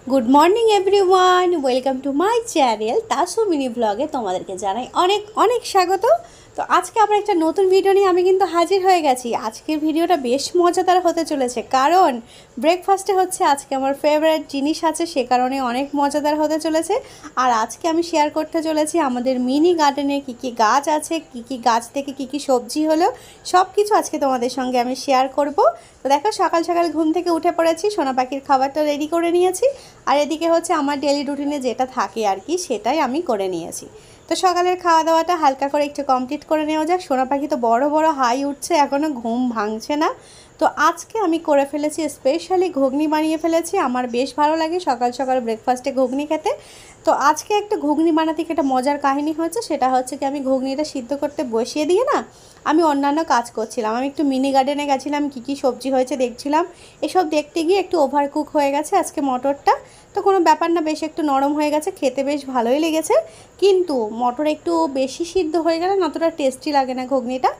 Good morning everyone, welcome to my channel Tasu mini ব্লগে তোমাদেরকে জানাই অনেক অনেক স্বাগত। তো আজকে আবার একটা নতুন ভিডিও নিয়ে আমি কিন্তু হাজির হয়ে গেছি। আজকের ভিডিওটা বেশ মজাদার হতে চলেছে, কারণ ব্রেকফাস্টে হচ্ছে আজকে আমার ফেভারিট জিনিস আছে, সে কারণে অনেক মজাদার হতে চলেছে। আর আজকে আমি শেয়ার করতে চলেছি আমাদের মিনি গার্ডেনে কী কী গাছ আছে, কী গাছ থেকে কী সবজি হলো, সব কিছু আজকে তোমাদের সঙ্গে আমি শেয়ার করব। তো দেখো, সকাল সকাল ঘুম থেকে উঠে পড়েছি, সোনা পাখির খাবারটা রেডি করে নিয়েছি, আর এদিকে হচ্ছে আমার ডেলি রুটিনে যেটা থাকে আর কি সেটাই আমি করে নিয়েছি। তো সকালের খাওয়া দাওয়াটা হালকা করে একটু কমপ্লিট করে নেওয়া যাক। সোনা পাখি তো বড় বড় হাই উঠছে, এখনও ঘুম ভাঙছে না। তো আজকে আমি করে ফেলেছি স্পেশালি ঘুগনি বানিয়ে ফেলেছি। আমার বেশ ভালো লাগে সকাল সকাল ব্রেকফাস্টে ঘুগনি খেতে। তো আজকে একটা ঘুগনি বানাতে একটা মজার কাহিনী হয়েছে, সেটা হচ্ছে কি আমি ঘুগনিটা সিদ্ধ করতে বসিয়ে দিয়ে না আমি অন্যান্য কাজ করছিলাম। আমি একটু মিনি গার্ডেনে গেছিলাম, কী সবজি হয়েছে দেখছিলাম। এসব দেখতে গিয়ে একটু ওভারকুক হয়ে গেছে আজকে মটরটা। তো কোনো ব্যাপার না, বেশ একটু নরম হয়ে গেছে, খেতে বেশ ভালোই লেগেছে। কিন্তু মটর একটু বেশি সিদ্ধ হয়ে গেলে না অতটা টেস্টি লাগে না ঘুগনিটা।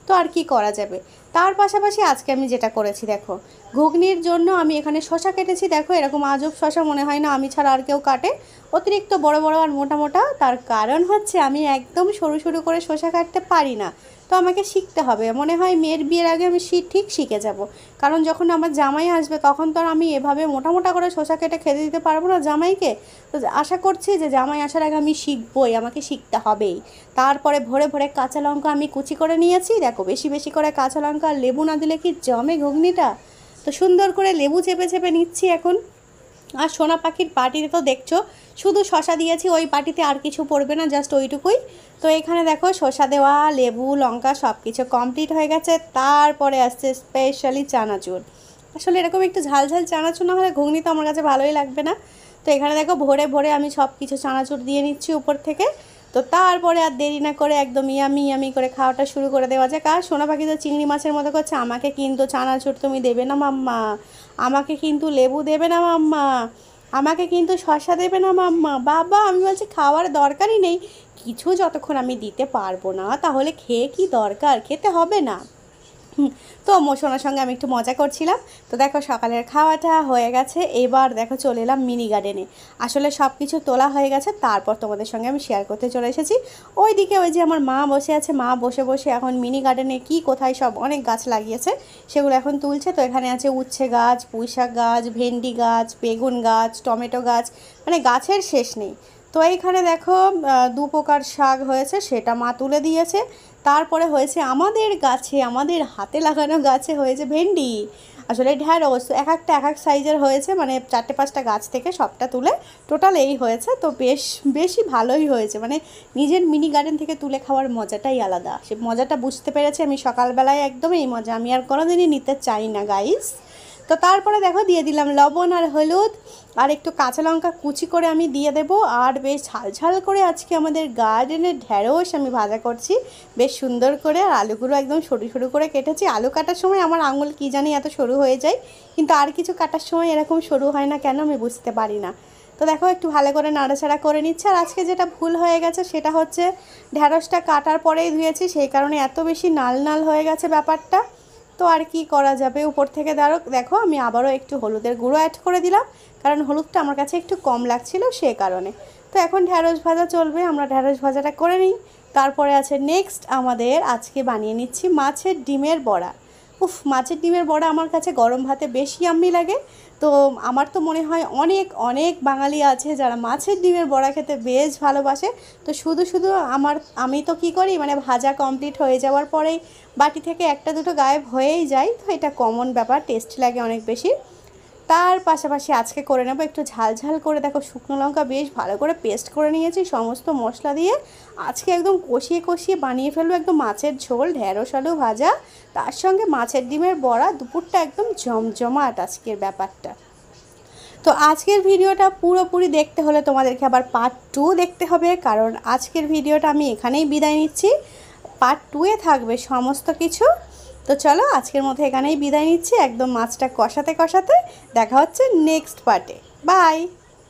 তো আর কি করা যাবে। তার পাশাপাশি আজকে আমি যেটা করেছি দেখো, ঘুগনির জন্য আমি এখানে শসা কেটেছি। দেখো, এরকম আজব শসা মনে হয় না আমি ছাড়া আর কেউ কাটে, অতিরিক্ত বড় বড় আর মোটা মোটা। তার কারণ হচ্ছে আমি একদম সরু সরু করে শসা কাটতে পারি না। তো আমাকে শিখতে হবে, মনে হয় মেয়ের বিয়ের আগে আমি ঠিক শিখে যাব। কারণ যখন আমার জামাই আসবে তখন তো আর আমি এভাবে মোটা মোটা করে শসা কেটে খেতে দিতে পারবো না জামাইকে। তো আশা করছি যে জামাই আসার আগে আমি শিখবই, আমাকে শিখতে হবেই। তারপরে ভরে ভরে কাঁচা লঙ্কা আমি কুচি করে নিয়েছি। দেখো, বেশি বেশি করে কাঁচা লঙ্কা আর লেবু না দিলে কি জমে ঘুগনিটা। তো সুন্দর করে লেবু চেপে চেপে নিচ্ছি এখন। আর সোনা পাখির পাটিতে তো দেখছো শুধু শসা দিয়েছি, ওই পাটিতে আর কিছু পড়বে না, জাস্ট ওইটুকুই। তো এখানে দেখো শসা দেওয়া, লেবু, লঙ্কা সব কিছু কমপ্লিট হয়ে গেছে। তারপরে আসছে স্পেশালি চানাচুর। আসলে এরকম একটু ঝাল ঝাল চানাচুর না হলে ঘুগনি তো আমার কাছে ভালোই লাগবে না। তো এখানে দেখো ভরে ভরে আমি সব কিছু চানাচুর দিয়ে নিচ্ছি উপর থেকে। তো তারপরে আর দেরি না করে একদম ইয়ামি ইয়ামি করে খাওয়াটা শুরু করে দেওয়া যায়। আর সোনা পাখি তো চিংড়ি মাছের মতো করছে, আমাকে কিন্তু চানাচুর তুমি দেবে না মাম্মা, আমাকে কিন্তু লেবু দেবে না মাম্মা, আমাকে কিন্তু শসা দেবে না মাম্মা। বাবা, আমি বলছি খাওয়ার দরকারই নেই কিছু, যতক্ষণ আমি দিতে পারবো না তাহলে খেয়ে কি দরকার, খেতে হবে না। তো সোনার সঙ্গে আমি একটু মজা করছিলাম। তো দেখো সকালের খাওয়াটা হয়ে গেছে, এবার দেখো চলে এলাম মিনি গার্ডেনে। আসলে সব কিছু তোলা হয়ে গেছে, তারপর তোমাদের সঙ্গে আমি শেয়ার করতে চলে এসেছি। ওইদিকে ওই যে আমার মা বসে আছে, মা বসে বসে এখন মিনি গার্ডেনে কি কোথায় সব অনেক গাছ লাগিয়েছে সেগুলো এখন তুলছে। তো এখানে আছে উচ্ছে গাছ, পুঁইশাক গাছ, ভেন্ডি গাছ, বেগুন গাছ, টমেটো গাছ, মানে গাছের শেষ নেই। তো এইখানে দেখো দু প্রকার শাক হয়েছে, সেটা মা তুলে দিয়েছে। তারপরে হয়েছে আমাদের গাছে, আমাদের হাতে লাগানো গাছে হয়েছে ভেন্ডি, আসলে ঢ্যাঁড়স, এক এক সাইজের হয়েছে, মানে 4-5টা গাছ থেকে সবটা তুলে টোটাল এই হয়েছে। তো বেশি ভালোই হয়েছে, মানে নিজের মিনি গার্ডেন থেকে তুলে খাওয়ার মজাটাই আলাদা। সে মজাটা বুঝতে পেরেছি আমি সকালবেলায়, একদম এই মজা আমি আর কোনোদিনই নিতে চাই না গাইস। তো তারপরে দেখো দিয়ে দিলাম লবণ আর হলুদ, আর একটু কাঁচা লঙ্কা কুচি করে আমি দিয়ে দেবো। আর বেশ ঝাল ঝাল করে আজকে আমাদের গার্ডেনের ঢ্যাঁড়স আমি ভাজা করছি বেশ সুন্দর করে। আর আলুগুলো একদম সরু সরু করে কেটেছি। আলু কাটার সময় আমার আঙুল কী জানি এত সরু হয়ে যায়, কিন্তু আর কিছু কাটার সময় এরকম সরু হয় না কেন আমি বুঝতে পারি না। তো দেখো একটু ভালো করে নাড়াচাড়া করে নিচ্ছে। আর আজকে যেটা ভুল হয়ে গেছে সেটা হচ্ছে ঢ্যাঁড়সটা কাটার পরেই ধুয়েছি, সেই কারণে এত বেশি নাল নাল হয়ে গেছে ব্যাপারটা। তো আর কি করা যাবে, উপর থেকে দেখো আমি আবারও একটু হলুদের গুঁড়ো অ্যাড করে দিলাম, কারণ হলুদটা আমার কাছে একটু কম লাগছিল সে কারণে। তো এখন ঢ্যাঁড়স ভাজা চলবে, আমরা ঢ্যাঁড়স ভাজাটা করে নিই। তারপরে আছে নেক্সট আমাদের আজকে বানিয়ে নিচ্ছি মাছের ডিমের বড়া। উফ, মাছের ডিমের বড়া আমার কাছে গরম ভাতে বেশি ইয়াম্মি লাগে। তো আমার তো মনে হয় অনেক অনেক বাঙালি আছে যারা মাছের ডিমের বড়া খেতে বেশ ভালোবাসে। তো শুধু শুধু আমি তো কী করি, মানে ভাজা কমপ্লিট হয়ে যাওয়ার পরেই বাটি থেকে একটা দুটো গায়েব হয়েই যায়। তো এটা কমন ব্যাপার, টেস্ট লাগে অনেক বেশি। তার পাশাপাশি আজকে করে নেবো একটু ঝাল ঝাল করে। দেখো শুকনো লঙ্কা বেশ ভালো করে পেস্ট করে নিয়েছি সমস্ত মশলা দিয়ে। আজকে একদম কষিয়ে কষিয়ে বানিয়ে ফেলবো একদম মাছের ঝোল, ঢ্যাঁড়স আলু ভাজা, তার সঙ্গে মাছের ডিমের বড়া। দুপুরটা একদম জমজমাট আজকের ব্যাপারটা। তো আজকের ভিডিওটা পুরোপুরি দেখতে হলে তোমাদেরকে আবার পার্ট 2 দেখতে হবে, কারণ আজকের ভিডিওটা আমি এখানেই বিদায় নিচ্ছি। পার্ট 2-এ থাকবে সমস্ত কিছু। তো চলো আজকের মতো এখানেই বিদায় নিচ্ছি, একদম মাছটা কষাতে কষাতে। দেখা হচ্ছে নেক্সট পার্টে। বাই।